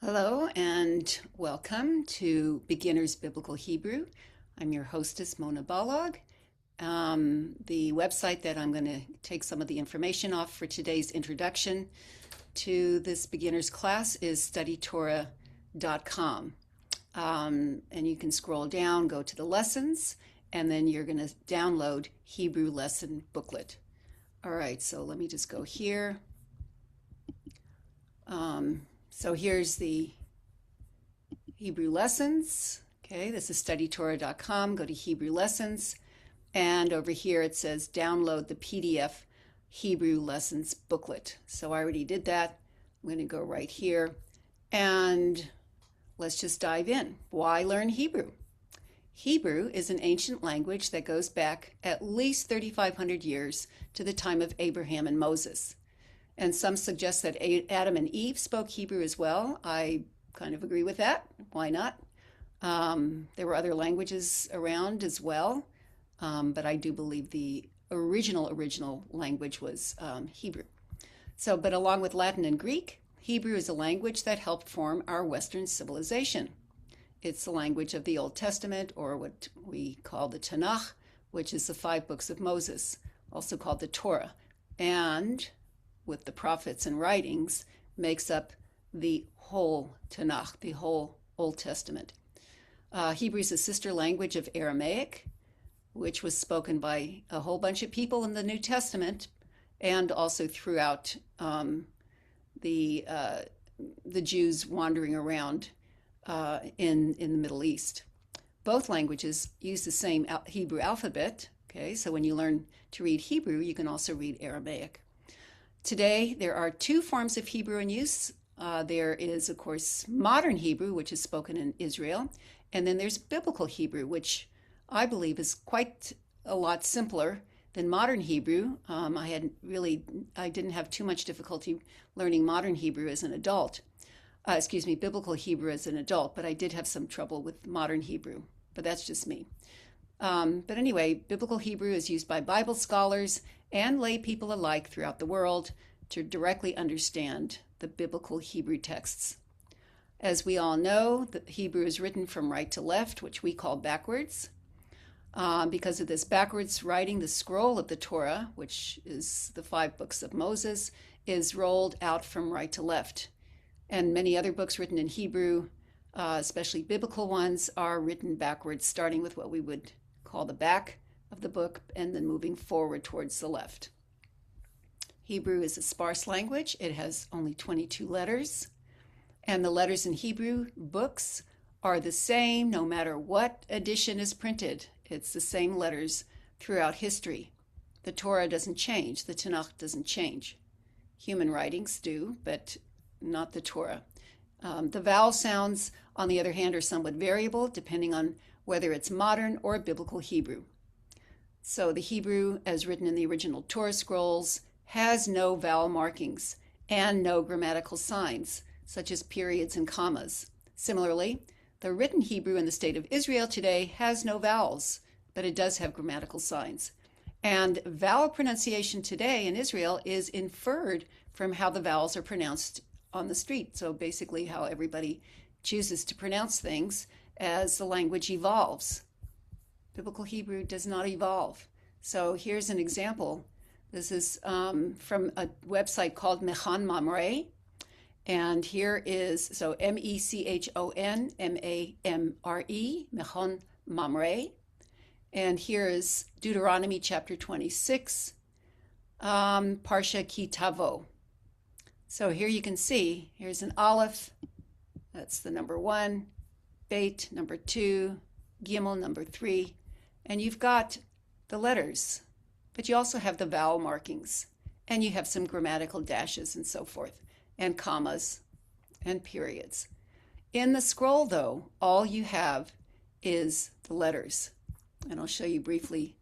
Hello and welcome to Beginner's Biblical Hebrew. I'm your hostess, Mona Balog. The website that I'm going to take some of the information off for today's introduction to this beginner's class is studytorah.com. And you can scroll down, go to the lessons, and then you're going to download Hebrew lesson booklet. All right, so let me just go here. So here's the Hebrew lessons. Okay, this is studytorah.com. Go to Hebrew lessons. And over here it says download the PDF Hebrew lessons booklet. So I already did that. I'm going to go right here. And let's just dive in. Why learn Hebrew? Hebrew is an ancient language that goes back at least 3,500 years to the time of Abraham and Moses. And some suggest that Adam and Eve spoke Hebrew as well. I kind of agree with that. Why not? There were other languages around as well, but I do believe the original language was Hebrew. But along with Latin and Greek, Hebrew is a language that helped form our Western civilization. It's the language of the Old Testament, or what we call the Tanakh, which is the 5 books of Moses, also called the Torah. And with the prophets and writings, makes up the whole Tanakh, the whole Old Testament. Hebrew is a sister language of Aramaic, which was spoken by a whole bunch of people in the New Testament and also throughout the Jews wandering around in the Middle East. Both languages use the same Hebrew alphabet. Okay, so when you learn to read Hebrew, you can also read Aramaic. Today, there are 2 forms of Hebrew in use. There is, of course, modern Hebrew, which is spoken in Israel, and then there's biblical Hebrew, which I believe is quite a lot simpler than modern Hebrew. I didn't have too much difficulty learning modern Hebrew as an adult. Biblical Hebrew as an adult, but I did have some trouble with modern Hebrew, but that's just me. But anyway, biblical Hebrew is used by Bible scholars and lay people alike throughout the world to directly understand the biblical Hebrew texts. As we all know, the Hebrew is written from right to left, which we call backwards. Because of this backwards writing, the scroll of the Torah, which is the 5 books of Moses, is rolled out from right to left. And many other books written in Hebrew, especially biblical ones, are written backwards, starting with what we would call the back of the book and then moving forward towards the left. Hebrew is a sparse language. It has only 22 letters, and the letters in Hebrew books are the same no matter what edition is printed. It's the same letters throughout history. The Torah doesn't change. The Tanakh doesn't change. Human writings do, but not the Torah. The vowel sounds, on the other hand, are somewhat variable depending on whether it's modern or biblical Hebrew. So the Hebrew, as written in the original Torah scrolls, has no vowel markings and no grammatical signs, such as periods and commas. Similarly, the written Hebrew in the state of Israel today has no vowels, but it does have grammatical signs. And vowel pronunciation today in Israel is inferred from how the vowels are pronounced on the street. So basically how everybody chooses to pronounce things as the language evolves. Biblical Hebrew does not evolve. So here's an example. This is from a website called Mechon Mamre. And here is, so Mechon Mamre, Mechon Mamre. And here is Deuteronomy chapter 26, Parsha Ki Tavo. So here you can see, here's an Aleph, that's the number 1, Beit, number 2, Gimel, number 3, and you've got the letters, but you also have the vowel markings, and you have some grammatical dashes and so forth, and commas and periods. In the scroll, though, all you have is the letters, and I'll show you briefly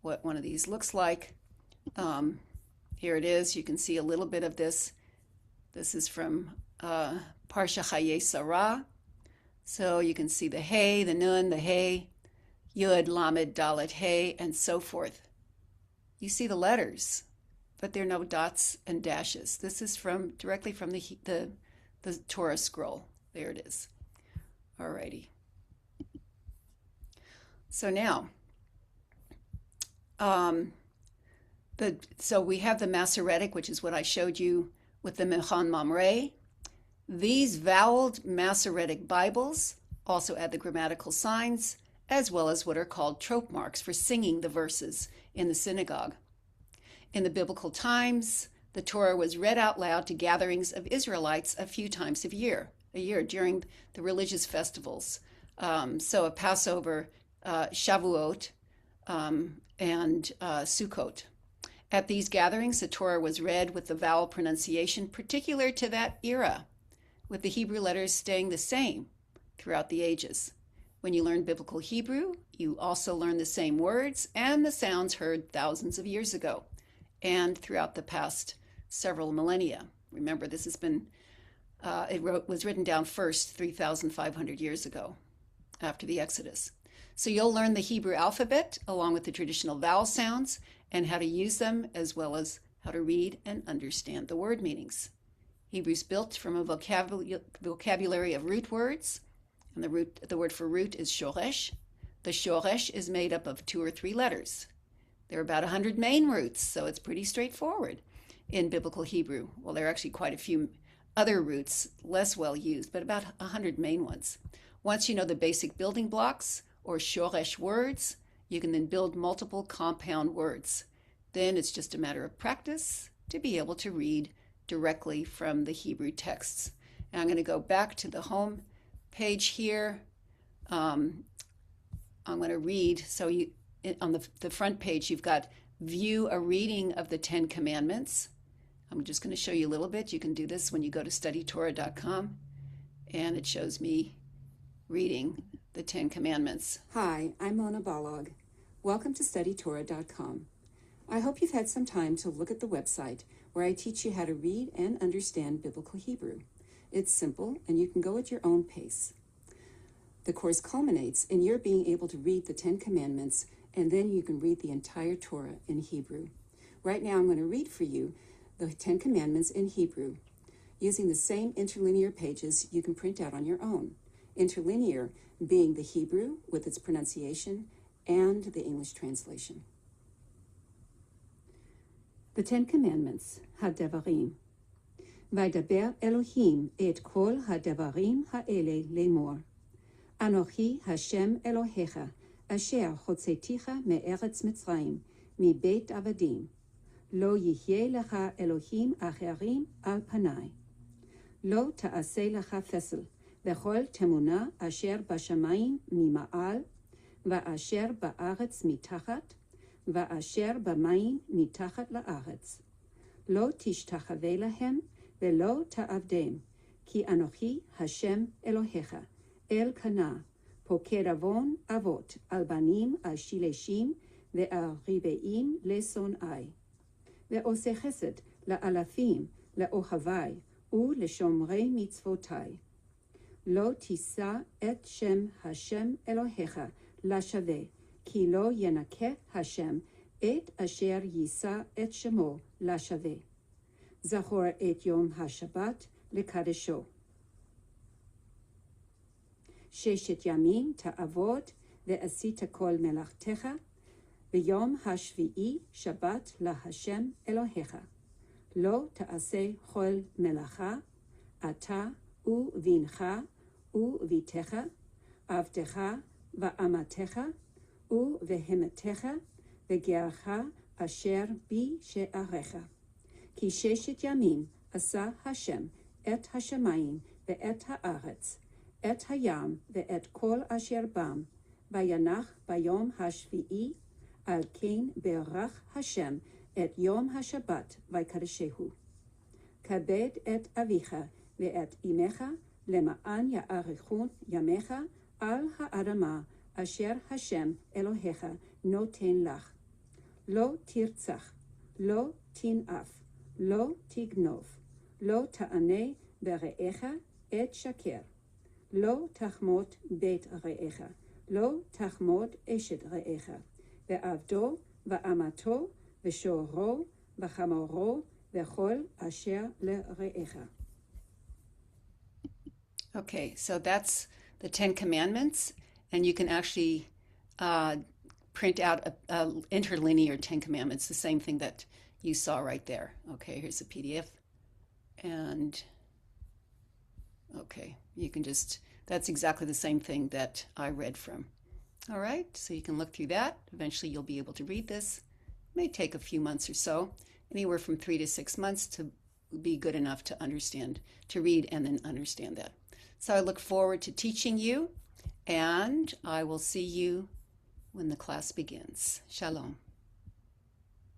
what one of these looks like. Here it is. You can see a little bit of this. This is from Parsha Chaye Sarah. So you can see the Hey, the Nun, the Hey, Yud, Lamed, Dalet, Hey, and so forth. You see the letters, but there are no dots and dashes. This is directly from the the Torah scroll. There it is. Alrighty. So now, so we have the Masoretic, which is what I showed you with the Mechon Mamre. These voweled Masoretic Bibles also add the grammatical signs, as well as what are called trope marks for singing the verses in the synagogue. In the biblical times, the Torah was read out loud to gatherings of Israelites a few times a year during the religious festivals. So a Passover, Shavuot, and Sukkot. At these gatherings, the Torah was read with the vowel pronunciation particular to that era, with the Hebrew letters staying the same throughout the ages. When you learn biblical Hebrew, you also learn the same words and the sounds heard thousands of years ago and throughout the past several millennia. Remember, this has been, was written down first 3,500 years ago after the Exodus. So you'll learn the Hebrew alphabet along with the traditional vowel sounds and how to use them, as well as how to read and understand the word meanings. Hebrew's built from a vocabulary of root words, and the word for root is shoresh. The shoresh is made up of 2 or 3 letters. There are about 100 main roots, so it's pretty straightforward in biblical Hebrew. Well, there are actually quite a few other roots, less well used, but about 100 main ones. Once you know the basic building blocks, or shoresh words, you can then build multiple compound words. Then it's just a matter of practice to be able to read directly from the Hebrew texts. And I'm going to go back to the home page here. I'm going to read. So on the front page, you've got view a reading of the 10 Commandments. I'm just going to show you a little bit. You can do this when you go to studytorah.com, and it shows me reading the 10 Commandments. Hi, I'm Mona Balog. Welcome to studytorah.com. I hope you've had some time to look at the website where I teach you how to read and understand biblical Hebrew. It's simple and you can go at your own pace. The course culminates in your being able to read the 10 Commandments, and then you can read the entire Torah in Hebrew. Right now I'm going to read for you the 10 Commandments in Hebrew using the same interlinear pages you can print out on your own. Interlinear being the Hebrew with its pronunciation and the English translation. The 10 Commandments, Hadevarim. Vaydaber Elohim et kol hadevarim ha'ele lemor. Anochi Hashem Elohecha, asher hotzeticha me'eretz Mitzrayim, mi beit avadim. Lo yihye lecha Elohim acherim al panai. Lo ta'aseh lecha fesel, v'chol temuna asher bashamayim mima'al, va'asher ba'aretz mitachat, va'asher b'mayim mitachat la'aretz. Lo tishtachave lahem, ve'lo ta'avdem, ki anochi Hashem Elohecha, El Kana, poked avon avot, al banim al shileshim, ve'al ribeim lesonai. Ve'oseh chesed la'alafim, le'ohavai, u leshomrei mitzvotai. Lo tisa et shem Hashem Elohecha lashave, ki lo yenakeh Hashem et asher yisa et shemo lashave. Zachor et yom hashabat lekadesho. Sheshet yamin ta'avod ve'asita kol melachtecha, v'yom hashvi'i Shabbat laHashem Elohecha. Lo ta'aseh chol melacha, ata u'vincha u'vitecha, avtecha va'amatecha u'vehemetecha, v'gercha asher bi she'arecha. Ki sheshet yamin asa Hashem et hashamayim ve'et ha'aretz, et hayam ve'et kol asher bam, vayanach bayom hashvi'i, al kein berach Hashem et yom hashabat vaykadeshehu. Kabed et avicha ve'et imecha, lema'an ya'arichun yamecha al ha'adama asher Hashem Elohecha noten lach. Lo tirtzach, lo tin'af, lo tignov, lo ta'aneh bere'echa et shaker. Lo tachmod beit re'echa, lo tachmod eshet re'echa, ve'avdo va'amato ve'shoro v'chamoro ve'chol asher le're'echa. Okay, so that's the Ten Commandments, and you can actually uh, print out a interlinear Ten Commandments, the same thing that you saw right there. Okay, here's a PDF, and okay, you can just, that's exactly the same thing that I read from. All right, so you can look through that. Eventually, you'll be able to read this. It may take a few months or so, anywhere from 3 to 6 months to be good enough to understand, to read and then understand that. So I look forward to teaching you, and I will see you when the class begins. Shalom.